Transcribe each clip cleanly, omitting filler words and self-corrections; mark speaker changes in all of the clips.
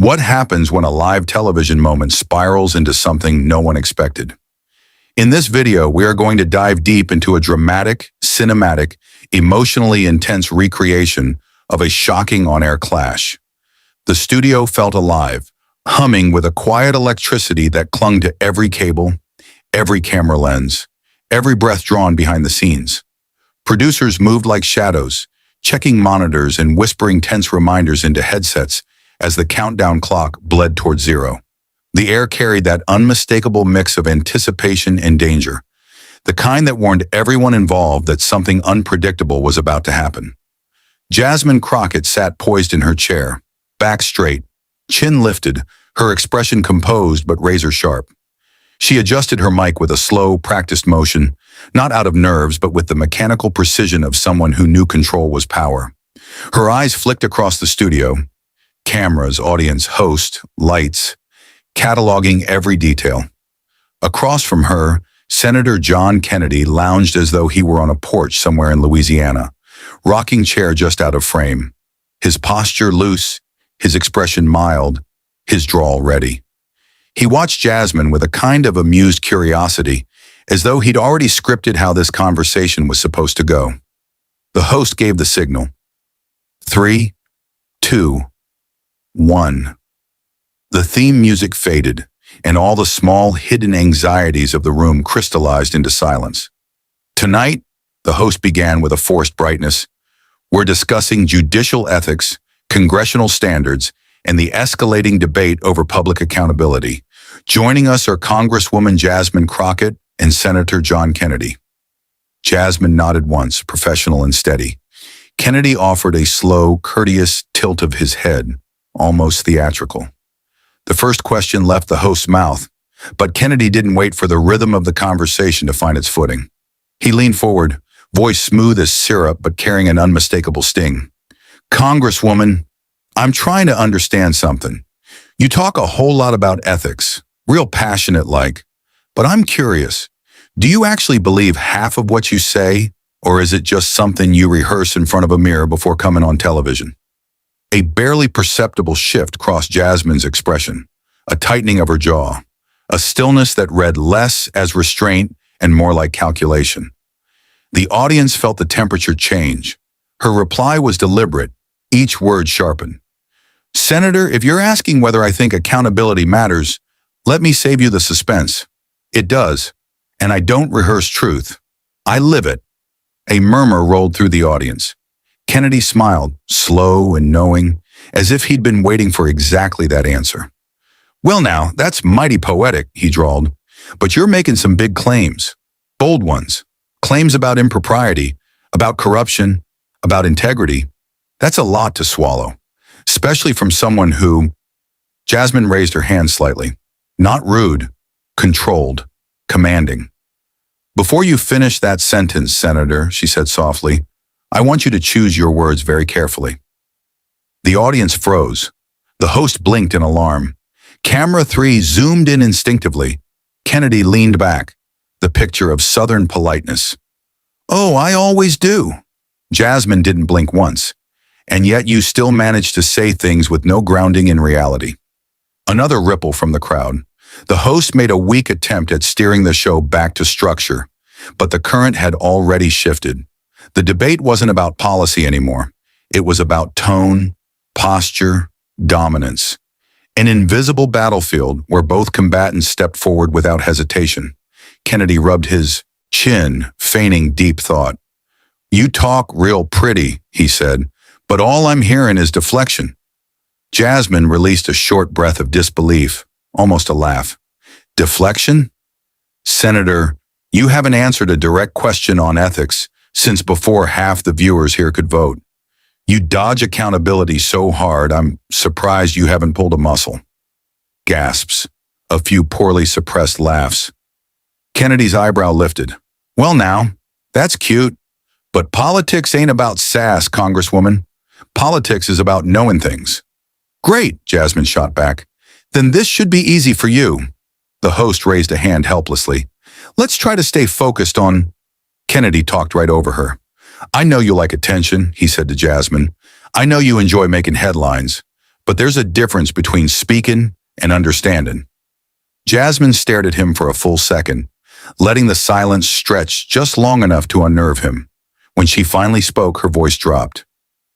Speaker 1: What happens when a live television moment spirals into something no one expected? In this video, we are going to dive deep into a dramatic, cinematic, emotionally intense recreation of a shocking on-air clash. The studio felt alive, humming with a quiet electricity that clung to every cable, every camera lens, every breath drawn behind the scenes. Producers moved like shadows, checking monitors and whispering tense reminders into headsets as the countdown clock bled toward zero. The air carried that unmistakable mix of anticipation and danger, the kind that warned everyone involved that something unpredictable was about to happen. Jasmine Crockett sat poised in her chair, back straight, chin lifted, her expression composed but razor-sharp. She adjusted her mic with a slow, practiced motion, not out of nerves but with the mechanical precision of someone who knew control was power. Her eyes flicked across the studio, cameras, audience, host, lights, cataloging every detail. Across from her, Senator John Kennedy lounged as though he were on a porch somewhere in Louisiana, rocking chair just out of frame. His posture loose, his expression mild, his drawl ready. He watched Jasmine with a kind of amused curiosity, as though he'd already scripted how this conversation was supposed to go. The host gave the signal. 3, 2, 1. The theme music faded, and all the small, hidden anxieties of the room crystallized into silence. Tonight, the host began with a forced brightness. We're discussing judicial ethics, congressional standards, and the escalating debate over public accountability. Joining us are Congresswoman Jasmine Crockett and Senator John Kennedy. Jasmine nodded once, professional and steady. Kennedy offered a slow, courteous tilt of his head, almost theatrical. The first question left the host's mouth, but Kennedy didn't wait for the rhythm of the conversation to find its footing. He leaned forward, voice smooth as syrup but carrying an unmistakable sting. Congresswoman, I'm trying to understand something. You talk a whole lot about ethics, real passionate like, but I'm curious, do you actually believe half of what you say, or is it just something you rehearse in front of a mirror before coming on television? A barely perceptible shift crossed Jasmine's expression, a tightening of her jaw, a stillness that read less as restraint and more like calculation. The audience felt the temperature change. Her reply was deliberate, each word sharpened. Senator, if you're asking whether I think accountability matters, let me save you the suspense. It does, and I don't rehearse truth. I live it. A murmur rolled through the audience. Kennedy smiled, slow and knowing, as if he'd been waiting for exactly that answer. Well now, that's mighty poetic, he drawled, but you're making some big claims. Bold ones. Claims about impropriety, about corruption, about integrity. That's a lot to swallow, especially from someone who... Jasmine raised her hand slightly. Not rude, controlled, commanding. Before you finish that sentence, Senator, she said softly, I want you to choose your words very carefully. The audience froze. The host blinked in alarm. Camera 3 zoomed in instinctively. Kennedy leaned back, the picture of Southern politeness. Oh, I always do. Jasmine didn't blink once, and yet you still managed to say things with no grounding in reality. Another ripple from the crowd. The host made a weak attempt at steering the show back to structure, but the current had already shifted. The debate wasn't about policy anymore. It was about tone, posture, dominance. An invisible battlefield where both combatants stepped forward without hesitation. Kennedy rubbed his chin, feigning deep thought. You talk real pretty, he said, but all I'm hearing is deflection. Jasmine released a short breath of disbelief, almost a laugh. Deflection? Senator, you haven't answered a direct question on ethics since before half the viewers here could vote. You dodge accountability so hard, I'm surprised you haven't pulled a muscle. Gasps. A few poorly suppressed laughs. Kennedy's eyebrow lifted. Well now, that's cute. But politics ain't about sass, Congresswoman. Politics is about knowing things. Great, Jasmine shot back. Then this should be easy for you. The host raised a hand helplessly. Let's try to stay focused on... Kennedy talked right over her. I know you like attention, he said to Jasmine. I know you enjoy making headlines. But there's a difference between speaking and understanding. Jasmine stared at him for a full second, letting the silence stretch just long enough to unnerve him. When she finally spoke, her voice dropped.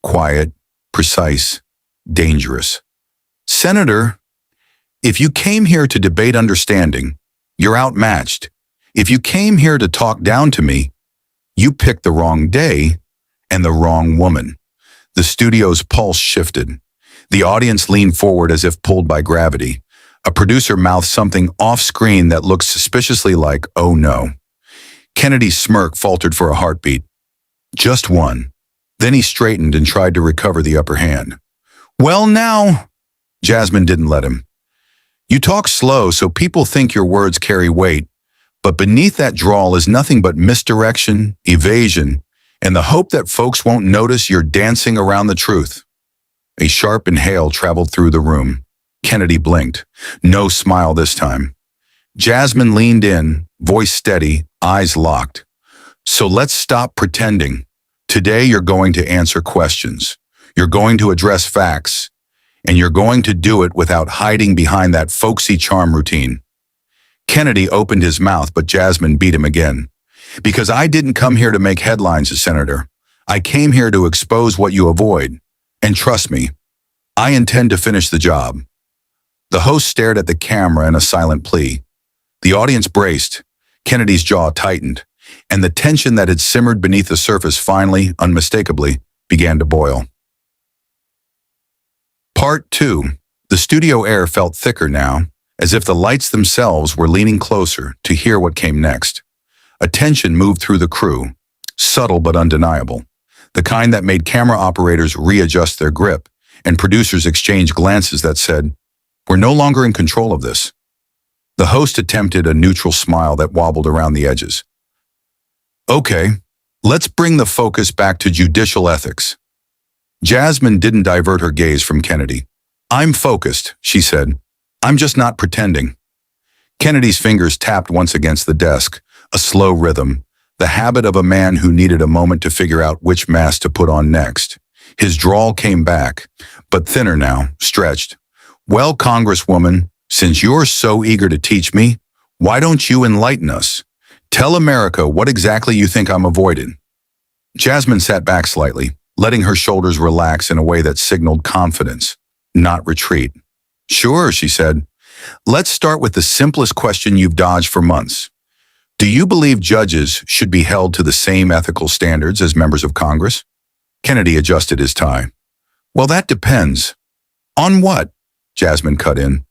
Speaker 1: Quiet, precise, dangerous. Senator, if you came here to debate understanding, you're outmatched. If you came here to talk down to me, you picked the wrong day and the wrong woman. The studio's pulse shifted. The audience leaned forward as if pulled by gravity. A producer mouthed something off-screen that looked suspiciously like, "Oh no." Kennedy's smirk faltered for a heartbeat. Just one. Then he straightened and tried to recover the upper hand. "Well now," Jasmine didn't let him. "You talk slow so people think your words carry weight, but beneath that drawl is nothing but misdirection, evasion, and the hope that folks won't notice you're dancing around the truth." A sharp inhale traveled through the room. Kennedy blinked. No smile this time. Jasmine leaned in, voice steady, eyes locked. "So let's stop pretending. Today you're going to answer questions. You're going to address facts. And you're going to do it without hiding behind that folksy charm routine." Kennedy opened his mouth, but Jasmine beat him again. "Because I didn't come here to make headlines, Senator. I came here to expose what you avoid. And trust me, I intend to finish the job." The host stared at the camera in a silent plea. The audience braced. Kennedy's jaw tightened, and the tension that had simmered beneath the surface finally, unmistakably, began to boil. Part 2. The studio air felt thicker now, as if the lights themselves were leaning closer to hear what came next. A tension moved through the crew, subtle but undeniable, the kind that made camera operators readjust their grip, and producers exchange glances that said, "We're no longer in control of this." The host attempted a neutral smile that wobbled around the edges. "Okay, let's bring the focus back to judicial ethics." Jasmine didn't divert her gaze from Kennedy. "I'm focused," she said. "I'm just not pretending." Kennedy's fingers tapped once against the desk, a slow rhythm, the habit of a man who needed a moment to figure out which mask to put on next. His drawl came back, but thinner now, stretched. "Well, Congresswoman, since you're so eager to teach me, why don't you enlighten us? Tell America what exactly you think I'm avoiding." Jasmine sat back slightly, letting her shoulders relax in a way that signaled confidence, not retreat. "Sure," she said. "Let's start with the simplest question you've dodged for months. Do you believe judges should be held to the same ethical standards as members of Congress?" Kennedy adjusted his tie. "Well, that depends." "On what?" Jasmine cut in.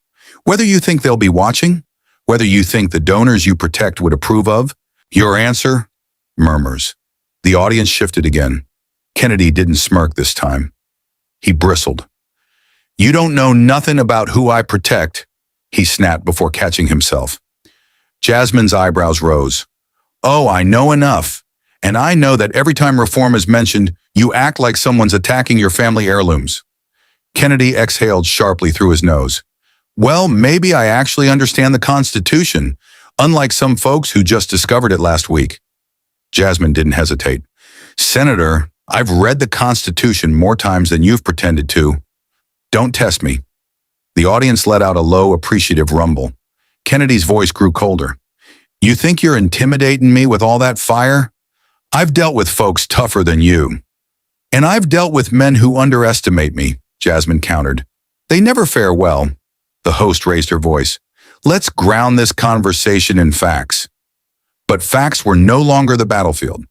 Speaker 1: "Whether you think they'll be watching? Whether you think the donors you protect would approve of?" "Your answer?" Murmurs. The audience shifted again. Kennedy didn't smirk this time. He bristled. "You don't know nothing about who I protect," he snapped before catching himself. Jasmine's eyebrows rose. "Oh, I know enough. And I know that every time reform is mentioned, you act like someone's attacking your family heirlooms." Kennedy exhaled sharply through his nose. "Well, maybe I actually understand the Constitution, unlike some folks who just discovered it last week." Jasmine didn't hesitate. "Senator, I've read the Constitution more times than you've pretended to. Don't test me." The audience let out a low, appreciative rumble. Kennedy's voice grew colder. "You think you're intimidating me with all that fire? I've dealt with folks tougher than you. And I've dealt with men who underestimate me," Jasmine countered. "They never fare well." The host raised her voice. "Let's ground this conversation in facts." But facts were no longer the battlefield.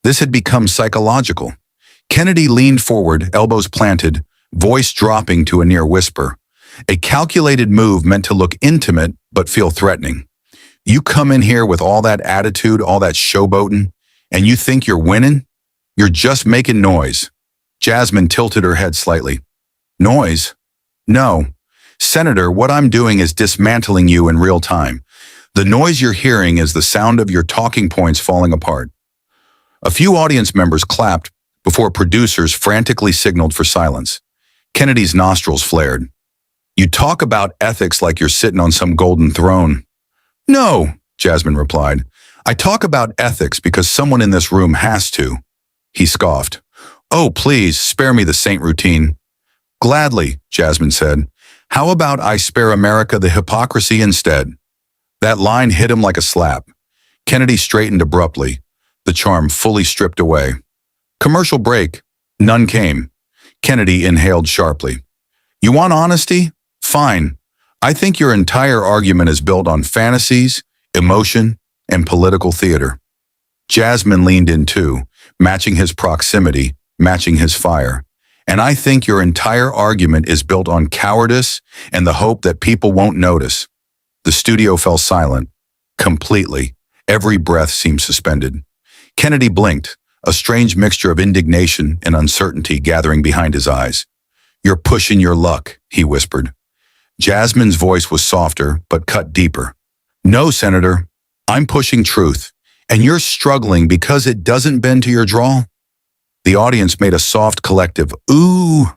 Speaker 1: This had become psychological. Kennedy leaned forward, elbows planted, voice dropping to a near whisper. A calculated move meant to look intimate but feel threatening. "You come in here with all that attitude, all that showboating, and you think you're winning? You're just making noise." Jasmine tilted her head slightly. "Noise? No. Senator, what I'm doing is dismantling you in real time. The noise you're hearing is the sound of your talking points falling apart." A few audience members clapped before producers frantically signaled for silence. Kennedy's nostrils flared. "You talk about ethics like you're sitting on some golden throne." "No," Jasmine replied. "I talk about ethics because someone in this room has to." He scoffed. "Oh, please, spare me the saint routine." Gladly, Jasmine said. How about I spare America the hypocrisy instead? That line hit him like a slap. Kennedy straightened abruptly, the charm fully stripped away. Commercial break. None came. Kennedy inhaled sharply. You want honesty? Fine. I think your entire argument is built on fantasies, emotion, and political theater. Jasmine leaned in too, matching his proximity, matching his fire. And I think your entire argument is built on cowardice and the hope that people won't notice. The studio fell silent. Completely. Every breath seemed suspended. Kennedy blinked, a strange mixture of indignation and uncertainty gathering behind his eyes. You're pushing your luck, he whispered. Jasmine's voice was softer, but cut deeper. No, Senator, I'm pushing truth, and you're struggling because it doesn't bend to your drawl? The audience made a soft collective ooh